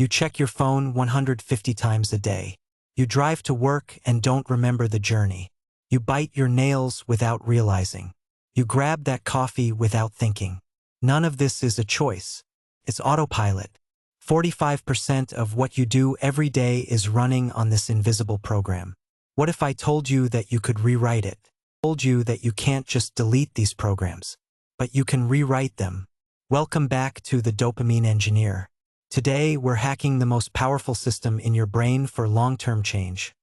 You check your phone 150 times a day. You drive to work and don't remember the journey. You bite your nails without realizing. You grab that coffee without thinking. None of this is a choice. It's autopilot. 45% of what you do every day is running on this invisible program. What if I told you that you could rewrite it? Told you that you can't just delete these programs, but you can rewrite them. Welcome back to the Dopamine Engineer. Today, we're hacking the most powerful system in your brain for long-term change.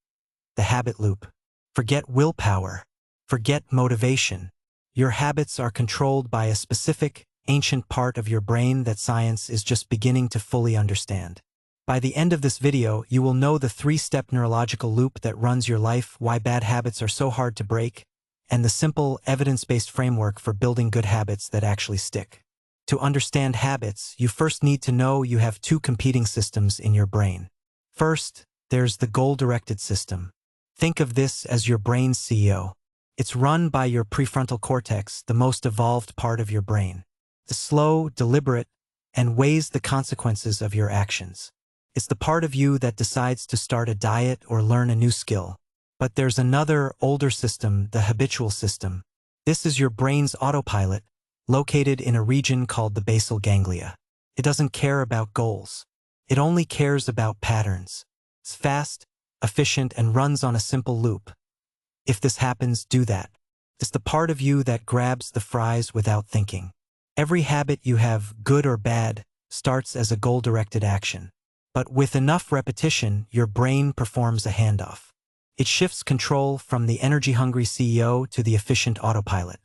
The habit loop. Forget willpower. Forget motivation. Your habits are controlled by a specific, ancient part of your brain that science is just beginning to fully understand. By the end of this video, you will know the 3-step neurological loop that runs your life, why bad habits are so hard to break, and the simple, evidence-based framework for building good habits that actually stick. To understand habits, you first need to know you have 2 competing systems in your brain. First, there's the goal-directed system. Think of this as your brain's CEO. It's run by your prefrontal cortex, the most evolved part of your brain. The slow, deliberate, and weighs the consequences of your actions. It's the part of you that decides to start a diet or learn a new skill. But there's another, older system, the habitual system. This is your brain's autopilot, located in a region called the basal ganglia. It doesn't care about goals. It only cares about patterns. It's fast, efficient, and runs on a simple loop. If this happens, do that. It's the part of you that grabs the fries without thinking. Every habit you have, good or bad, starts as a goal-directed action. But with enough repetition, your brain performs a handoff. It shifts control from the energy-hungry CEO to the efficient autopilot.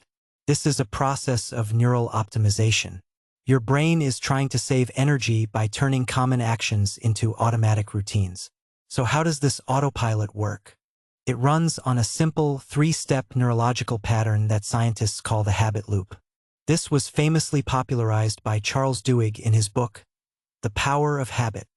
This is a process of neural optimization. Your brain is trying to save energy by turning common actions into automatic routines. So how does this autopilot work? It runs on a simple 3-step neurological pattern that scientists call the habit loop. This was famously popularized by Charles Duhigg in his book, The Power of Habit.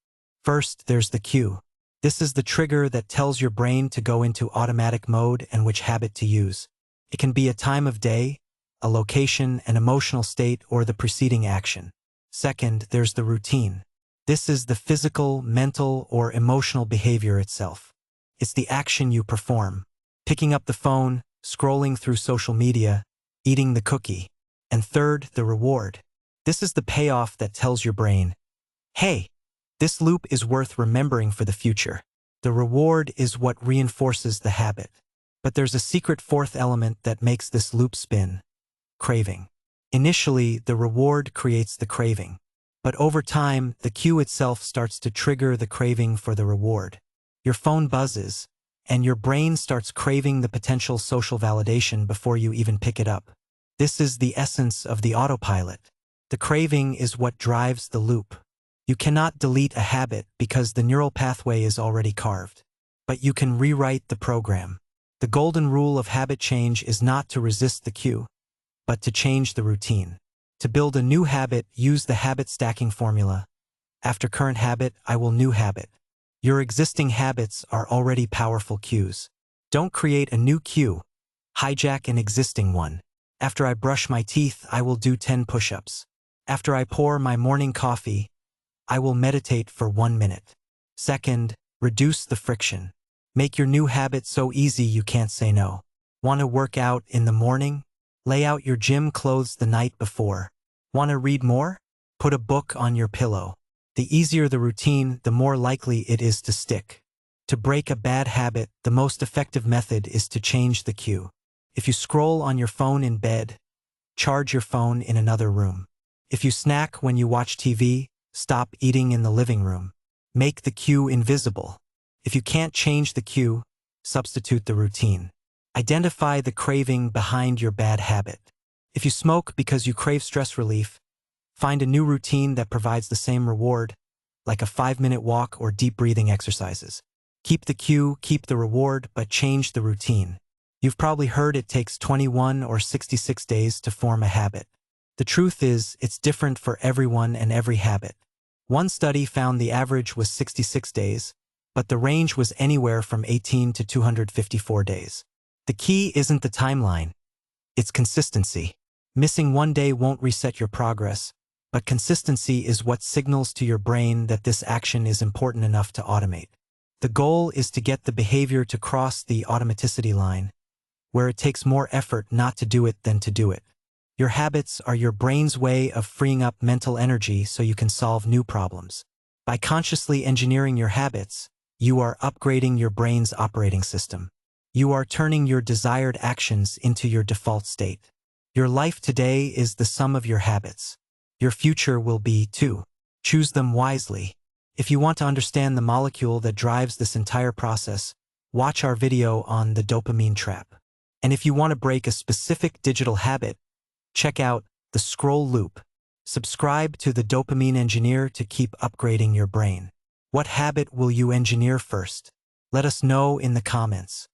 First, there's the cue. This is the trigger that tells your brain to go into automatic mode and which habit to use. It can be a time of day, a location, an emotional state, or the preceding action. Second, there's the routine. This is the physical, mental, or emotional behavior itself. It's the action you perform. Picking up the phone, scrolling through social media, eating the cookie. And third, the reward. This is the payoff that tells your brain, hey, this loop is worth remembering for the future. The reward is what reinforces the habit. But there's a secret 4th element that makes this loop spin. Craving. Initially, the reward creates the craving. But over time, the cue itself starts to trigger the craving for the reward. Your phone buzzes, and your brain starts craving the potential social validation before you even pick it up. This is the essence of the autopilot. The craving is what drives the loop. You cannot delete a habit because the neural pathway is already carved. But you can rewrite the program. The golden rule of habit change is not to resist the cue, but to change the routine. To build a new habit, use the habit stacking formula. After current habit, I will new habit. Your existing habits are already powerful cues. Don't create a new cue. Hijack an existing one. After I brush my teeth, I will do 10 push-ups. After I pour my morning coffee, I will meditate for 1 minute. Second, reduce the friction. Make your new habit so easy you can't say no. Want to work out in the morning? Lay out your gym clothes the night before. Want to read more? Put a book on your pillow. The easier the routine, the more likely it is to stick. To break a bad habit, the most effective method is to change the cue. If you scroll on your phone in bed, charge your phone in another room. If you snack when you watch TV, stop eating in the living room. Make the cue invisible. If you can't change the cue, substitute the routine. Identify the craving behind your bad habit. If you smoke because you crave stress relief, find a new routine that provides the same reward, like a 5-minute walk or deep breathing exercises. Keep the cue, keep the reward, but change the routine. You've probably heard it takes 21 or 66 days to form a habit. The truth is, it's different for everyone and every habit. One study found the average was 66 days, but the range was anywhere from 18 to 254 days. The key isn't the timeline, it's consistency. Missing one day won't reset your progress, but consistency is what signals to your brain that this action is important enough to automate. The goal is to get the behavior to cross the automaticity line, where it takes more effort not to do it than to do it. Your habits are your brain's way of freeing up mental energy so you can solve new problems. By consciously engineering your habits, you are upgrading your brain's operating system. You are turning your desired actions into your default state. Your life today is the sum of your habits. Your future will be too. Choose them wisely. If you want to understand the molecule that drives this entire process, watch our video on the dopamine trap. And if you want to break a specific digital habit, check out the scroll loop. Subscribe to the Dopamine Engineer to keep upgrading your brain. What habit will you engineer first? Let us know in the comments.